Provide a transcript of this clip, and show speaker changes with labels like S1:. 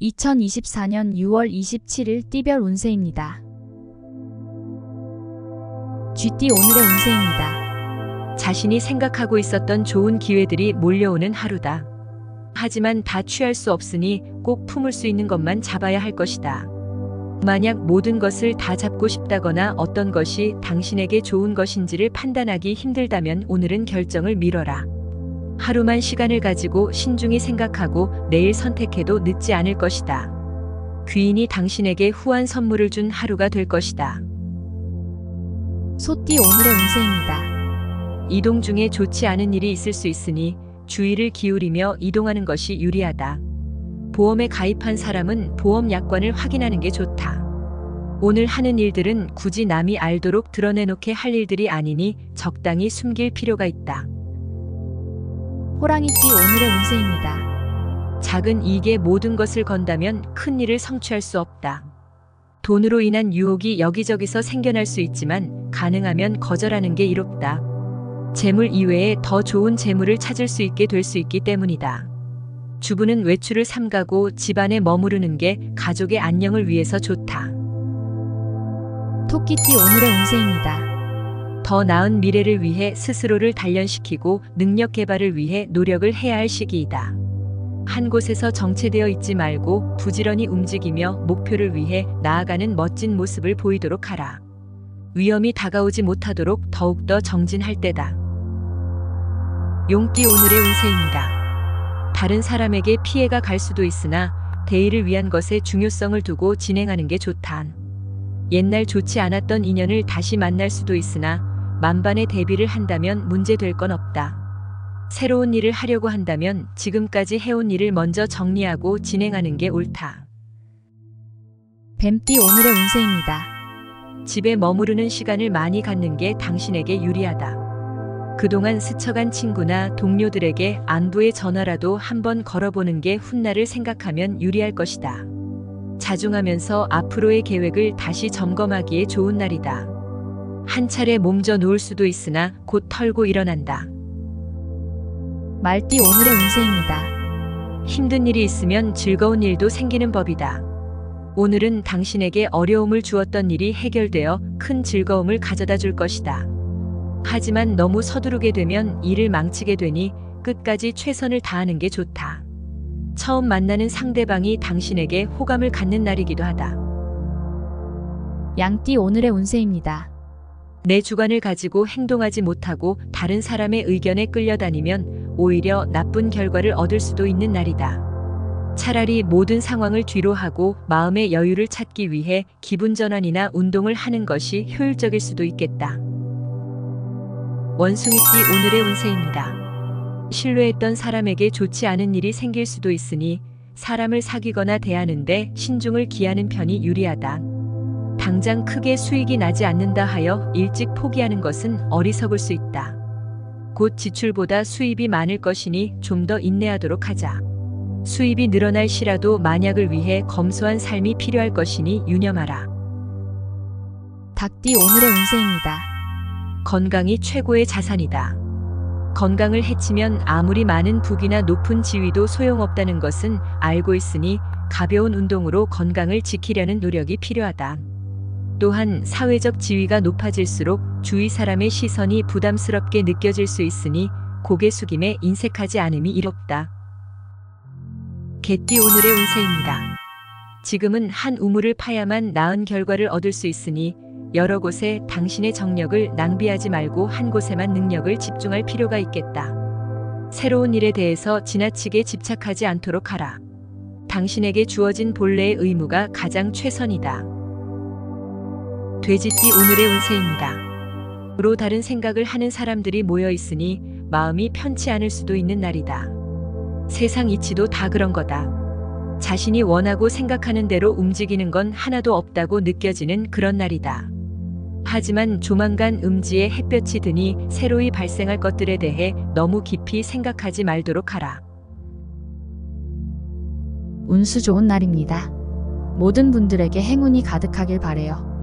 S1: 2024년 6월 27일 띠별 운세입니다. 쥐띠 오늘의 운세입니다.
S2: 자신이 생각하고 있었던 좋은 기회들이 몰려오는 하루다. 하지만 다 취할 수 없으니 꼭 품을 수 있는 것만 잡아야 할 것이다. 만약 모든 것을 다 잡고 싶다거나 어떤 것이 당신에게 좋은 것인지를 판단하기 힘들다면 오늘은 결정을 미뤄라. 하루만 시간을 가지고 신중히 생각하고 내일 선택해도 늦지 않을 것이다. 귀인이 당신에게 후한 선물을 준 하루가 될 것이다.
S1: 소띠 오늘의 운세입니다.
S2: 이동 중에 좋지 않은 일이 있을 수 있으니 주의를 기울이며 이동하는 것이 유리하다. 보험에 가입한 사람은 보험 약관을 확인하는 게 좋다. 오늘 하는 일들은 굳이 남이 알도록 드러내놓게 할 일들이 아니니 적당히 숨길 필요가 있다.
S1: 호랑이띠 오늘의 운세입니다.
S2: 작은 이익에 모든 것을 건다면 큰 일을 성취할 수 없다. 돈으로 인한 유혹이 여기저기서 생겨날 수 있지만 가능하면 거절하는 게 이롭다. 재물 이외에 더 좋은 재물을 찾을 수 있게 될 수 있기 때문이다. 주부는 외출을 삼가고 집안에 머무르는 게 가족의 안녕을 위해서 좋다.
S1: 토끼띠 오늘의 운세입니다.
S2: 더 나은 미래를 위해 스스로를 단련시키고 능력 개발을 위해 노력을 해야 할 시기이다. 한 곳에서 정체되어 있지 말고 부지런히 움직이며 목표를 위해 나아가는 멋진 모습을 보이도록 하라. 위험이 다가오지 못하도록 더욱더 정진할 때다. 용띠 오늘의 운세입니다. 다른 사람에게 피해가 갈 수도 있으나 대의를 위한 것에 중요성을 두고 진행하는 게 좋다. 옛날 좋지 않았던 인연을 다시 만날 수도 있으나 만반의 대비를 한다면 문제될 건 없다. 새로운 일을 하려고 한다면 지금까지 해온 일을 먼저 정리하고 진행하는 게 옳다.
S1: 뱀띠 오늘의 운세입니다.
S2: 집에 머무르는 시간을 많이 갖는 게 당신에게 유리하다. 그동안 스쳐간 친구나 동료들에게 안부의 전화라도 한번 걸어보는 게 훗날을 생각하면 유리할 것이다. 자중하면서 앞으로의 계획을 다시 점검하기에 좋은 날이다. 한 차례 몸져 놓을 수도 있으나 곧 털고 일어난다.
S1: 말띠 오늘의 운세입니다.
S2: 힘든 일이 있으면 즐거운 일도 생기는 법이다. 오늘은 당신에게 어려움을 주었던 일이 해결되어 큰 즐거움을 가져다 줄 것이다. 하지만 너무 서두르게 되면 일을 망치게 되니 끝까지 최선을 다하는 게 좋다. 처음 만나는 상대방이 당신에게 호감을 갖는 날이기도 하다.
S1: 양띠 오늘의 운세입니다.
S2: 내 주관을 가지고 행동하지 못하고 다른 사람의 의견에 끌려다니면 오히려 나쁜 결과를 얻을 수도 있는 날이다. 차라리 모든 상황을 뒤로 하고 마음의 여유를 찾기 위해 기분 전환이나 운동을 하는 것이 효율적일 수도 있겠다. 원숭이띠 오늘의 운세입니다. 신뢰했던 사람에게 좋지 않은 일이 생길 수도 있으니 사람을 사귀거나 대하는데 신중을 기하는 편이 유리하다. 당장 크게 수익이 나지 않는다 하여 일찍 포기하는 것은 어리석을 수 있다. 곧 지출보다 수입이 많을 것이니 좀 더 인내하도록 하자. 수입이 늘어날 시라도 만약을 위해 검소한 삶이 필요할 것이니 유념하라.
S1: 닭띠 오늘의 운세입니다.
S2: 건강이 최고의 자산이다. 건강을 해치면 아무리 많은 부귀나 높은 지위도 소용없다는 것은 알고 있으니 가벼운 운동으로 건강을 지키려는 노력이 필요하다. 또한 사회적 지위가 높아질수록 주위 사람의 시선이 부담스럽게 느껴질 수 있으니 고개 숙임에 인색하지 않음이 이롭다. 개띠 오늘의 운세입니다. 지금은 한 우물을 파야만 나은 결과를 얻을 수 있으니 여러 곳에 당신의 정력을 낭비하지 말고 한 곳에만 능력을 집중할 필요가 있겠다. 새로운 일에 대해서 지나치게 집착하지 않도록 하라. 당신에게 주어진 본래의 의무가 가장 최선이다. 돼지띠 오늘의 운세입니다. 로 다른 생각을 하는 사람들이 모여 있으니 마음이 편치 않을 수도 있는 날이다. 세상 이치도 다 그런 거다. 자신이 원하고 생각하는 대로 움직이는 건 하나도 없다고 느껴지는 그런 날이다. 하지만 조만간 음지에 햇볕이 드니 새로이 발생할 것들에 대해 너무 깊이 생각하지 말도록 하라.
S1: 운수 좋은 날입니다. 모든 분들에게 행운이 가득하길 바래요.